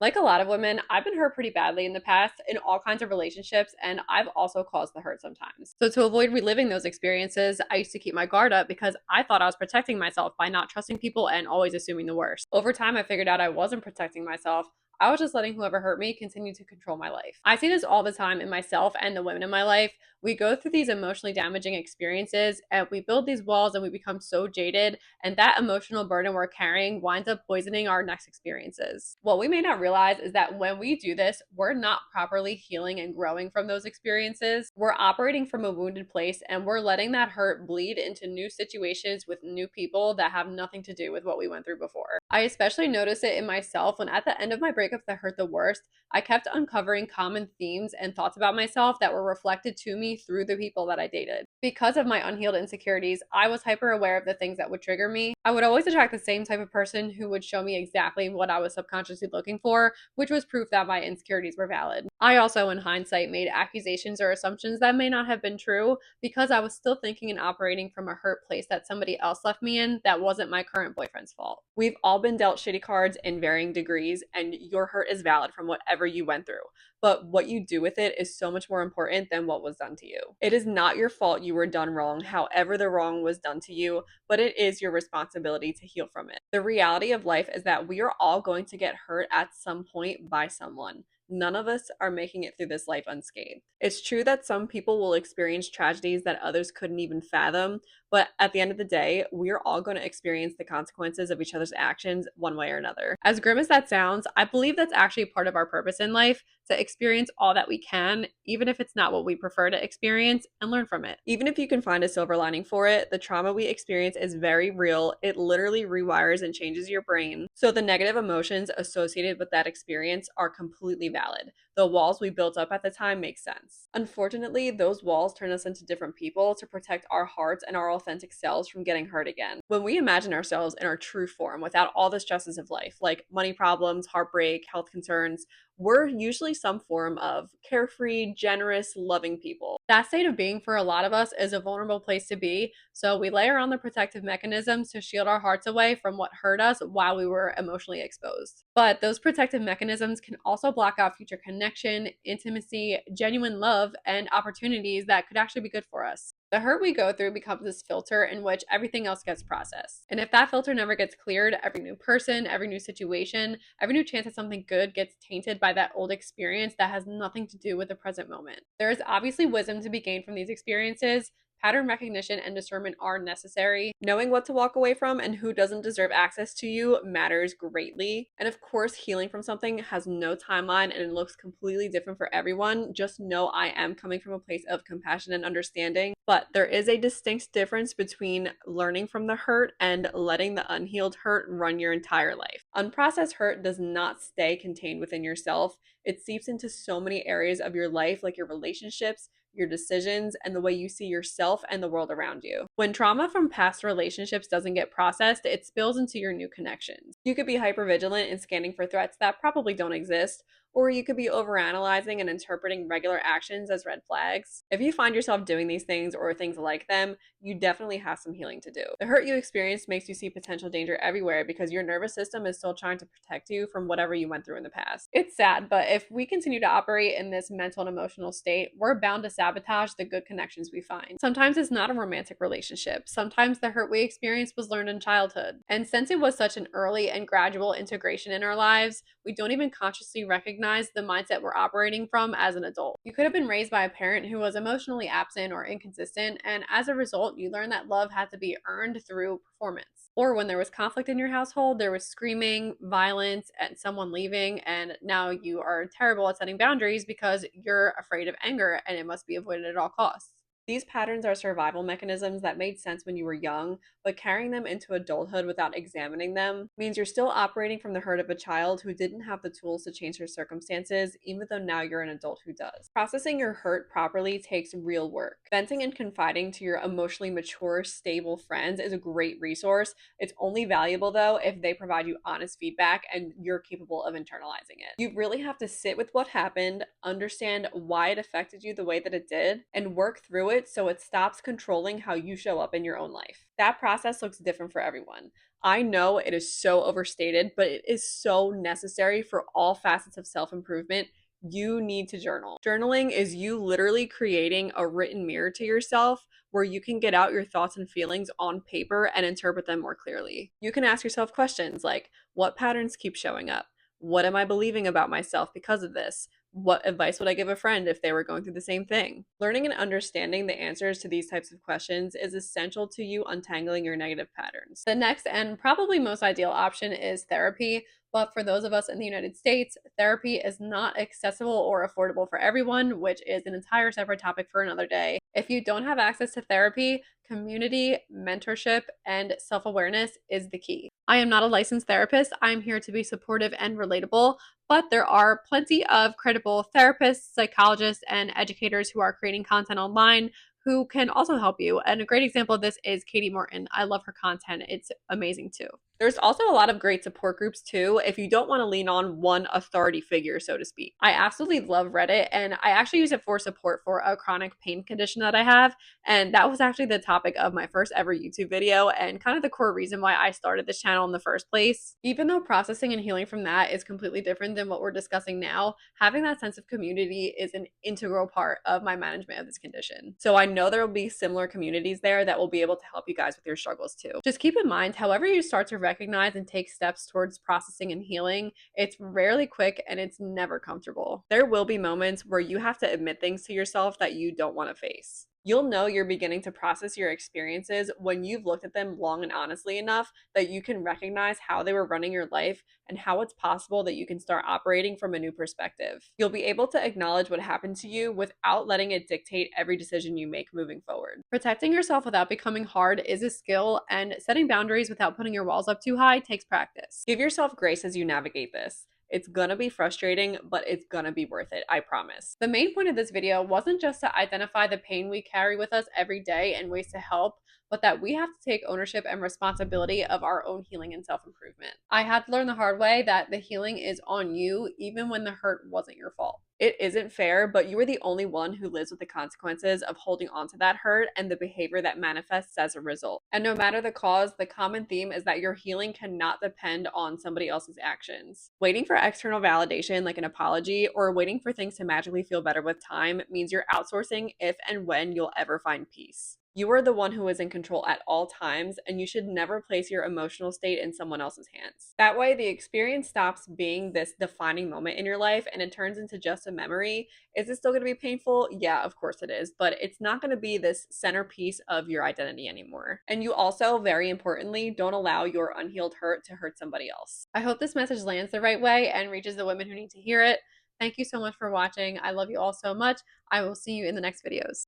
Like a lot of women, I've been hurt pretty badly in the past in all kinds of relationships, and I've also caused the hurt sometimes. So, to avoid reliving those experiences, I used to keep my guard up because I thought I was protecting myself by not trusting people and always assuming the worst. Over time, I figured out I wasn't protecting myself. I was just letting whoever hurt me continue to control my life. I see this all the time in myself and the women in my life. We go through these emotionally damaging experiences and we build these walls and we become so jaded, and that emotional burden we're carrying winds up poisoning our next experiences. What we may not realize is that when we do this, we're not properly healing and growing from those experiences. We're operating from a wounded place and we're letting that hurt bleed into new situations with new people that have nothing to do with what we went through before. I especially noticed it in myself when at the end of my breakups that hurt the worst, I kept uncovering common themes and thoughts about myself that were reflected to me through the people that I dated. Because of my unhealed insecurities, I was hyper aware of the things that would trigger me. I would always attract the same type of person who would show me exactly what I was subconsciously looking for, which was proof that my insecurities were valid. I also, in hindsight, made accusations or assumptions that may not have been true because I was still thinking and operating from a hurt place that somebody else left me in that wasn't my current boyfriend's fault. We've all been dealt shitty cards in varying degrees, and your hurt is valid from whatever you went through. But what you do with it is so much more important than what was done to you. It is not your fault you were done wrong, however, the wrong was done to you, but it is your responsibility to heal from it. The reality of life is that we are all going to get hurt at some point by someone. None of us are making it through this life unscathed. It's true that some people will experience tragedies that others couldn't even fathom, but at the end of the day, we're all going to experience the consequences of each other's actions one way or another. As grim as that sounds, I believe that's actually part of our purpose in life, to experience all that we can, even if it's not what we prefer to experience, and learn from it. Even if you can find a silver lining for it, the trauma we experience is very real. It literally rewires and changes your brain. So the negative emotions associated with that experience are completely valid. The walls we built up at the time make sense. Unfortunately, those walls turn us into different people to protect our hearts and our authentic selves from getting hurt again. When we imagine ourselves in our true form without all the stresses of life, like money problems, heartbreak, health concerns, we're usually some form of carefree, generous, loving people. That state of being for a lot of us is a vulnerable place to be, so we layer on the protective mechanisms to shield our hearts away from what hurt us while we were emotionally exposed. But those protective mechanisms can also block out future connection, intimacy, genuine love, and opportunities that could actually be good for us. The hurt we go through becomes this filter in which everything else gets processed. And if that filter never gets cleared, every new person, every new situation, every new chance at something good gets tainted by that old experience that has nothing to do with the present moment. There is obviously wisdom to be gained from these experiences. Pattern recognition and discernment are necessary. Knowing what to walk away from and who doesn't deserve access to you matters greatly. And of course, healing from something has no timeline and it looks completely different for everyone. Just know I am coming from a place of compassion and understanding. But there is a distinct difference between learning from the hurt and letting the unhealed hurt run your entire life. Unprocessed hurt does not stay contained within yourself. It seeps into so many areas of your life, like your relationships, your decisions, and the way you see yourself and the world around you. When trauma from past relationships doesn't get processed, it spills into your new connections. You could be hypervigilant and scanning for threats that probably don't exist, or you could be overanalyzing and interpreting regular actions as red flags. If you find yourself doing these things or things like them, you definitely have some healing to do. The hurt you experience makes you see potential danger everywhere because your nervous system is still trying to protect you from whatever you went through in the past. It's sad, but if we continue to operate in this mental and emotional state, we're bound to sabotage the good connections we find. Sometimes it's not a romantic relationship. Sometimes the hurt we experience was learned in childhood. And since it was such an early and gradual integration in our lives, we don't even consciously recognize the mindset we're operating from as an adult. You could have been raised by a parent who was emotionally absent or inconsistent, and as a result, you learn that love had to be earned through performance. Or when there was conflict in your household, there was screaming, violence, and someone leaving, and now you are terrible at setting boundaries because you're afraid of anger and it must be avoided at all costs. These patterns are survival mechanisms that made sense when you were young, but carrying them into adulthood without examining them means you're still operating from the hurt of a child who didn't have the tools to change her circumstances, even though now you're an adult who does. Processing your hurt properly takes real work. Venting and confiding to your emotionally mature, stable friends is a great resource. It's only valuable though if they provide you honest feedback and you're capable of internalizing it. You really have to sit with what happened, understand why it affected you the way that it did, and work through it it so it stops controlling how you show up in your own life. That process looks different for everyone. I know it is so overstated, but it is so necessary for all facets of self improvement. You need to journal. Journaling is you literally creating a written mirror to yourself where you can get out your thoughts and feelings on paper and interpret them more clearly. You can ask yourself questions like, what patterns keep showing up? What am I believing about myself because of this? What advice would I give a friend if they were going through the same thing? Learning and understanding the answers to these types of questions is essential to you untangling your negative patterns. The next and probably most ideal option is therapy. But for those of us in the United States, therapy is not accessible or affordable for everyone, which is an entire separate topic for another day. If you don't have access to therapy, community, mentorship, and self awareness is the key. I am not a licensed therapist. I'm here to be supportive and relatable, but there are plenty of credible therapists, psychologists, and educators who are creating content online who can also help you. And a great example of this is Katie Morton. I love her content, it's amazing too. There's also a lot of great support groups too if you don't want to lean on one authority figure, so to speak. I absolutely love Reddit, and I actually use it for support for a chronic pain condition that I have. And that was actually the topic of my first ever YouTube video and kind of the core reason why I started this channel in the first place. Even though processing and healing from that is completely different than what we're discussing now, having that sense of community is an integral part of my management of this condition. So I know there will be similar communities there that will be able to help you guys with your struggles too. Just keep in mind, however you start to recognize and take steps towards processing and healing, it's rarely quick and it's never comfortable. There will be moments where you have to admit things to yourself that you don't want to face. You'll know you're beginning to process your experiences when you've looked at them long and honestly enough that you can recognize how they were running your life and how it's possible that you can start operating from a new perspective. You'll be able to acknowledge what happened to you without letting it dictate every decision you make moving forward. Protecting yourself without becoming hard is a skill, and setting boundaries without putting your walls up too high takes practice. Give yourself grace as you navigate this. It's gonna be frustrating, but it's gonna be worth it, I promise. The main point of this video wasn't just to identify the pain we carry with us every day and ways to help, but that we have to take ownership and responsibility of our own healing and self-improvement. I had to learn the hard way that the healing is on you, even when the hurt wasn't your fault. It isn't fair, but you are the only one who lives with the consequences of holding on to that hurt and the behavior that manifests as a result. And no matter the cause, the common theme is that your healing cannot depend on somebody else's actions. Waiting for external validation, like an apology, or waiting for things to magically feel better with time means you're outsourcing if and when you'll ever find peace. You are the one who is in control at all times, and you should never place your emotional state in someone else's hands. That way, the experience stops being this defining moment in your life and it turns into just a memory. Is it still going to be painful? Yeah, of course it is, but it's not going to be this centerpiece of your identity anymore. And you also, very importantly, don't allow your unhealed hurt to hurt somebody else. I hope this message lands the right way and reaches the women who need to hear it. Thank you so much for watching. I love you all so much. I will see you in the next videos.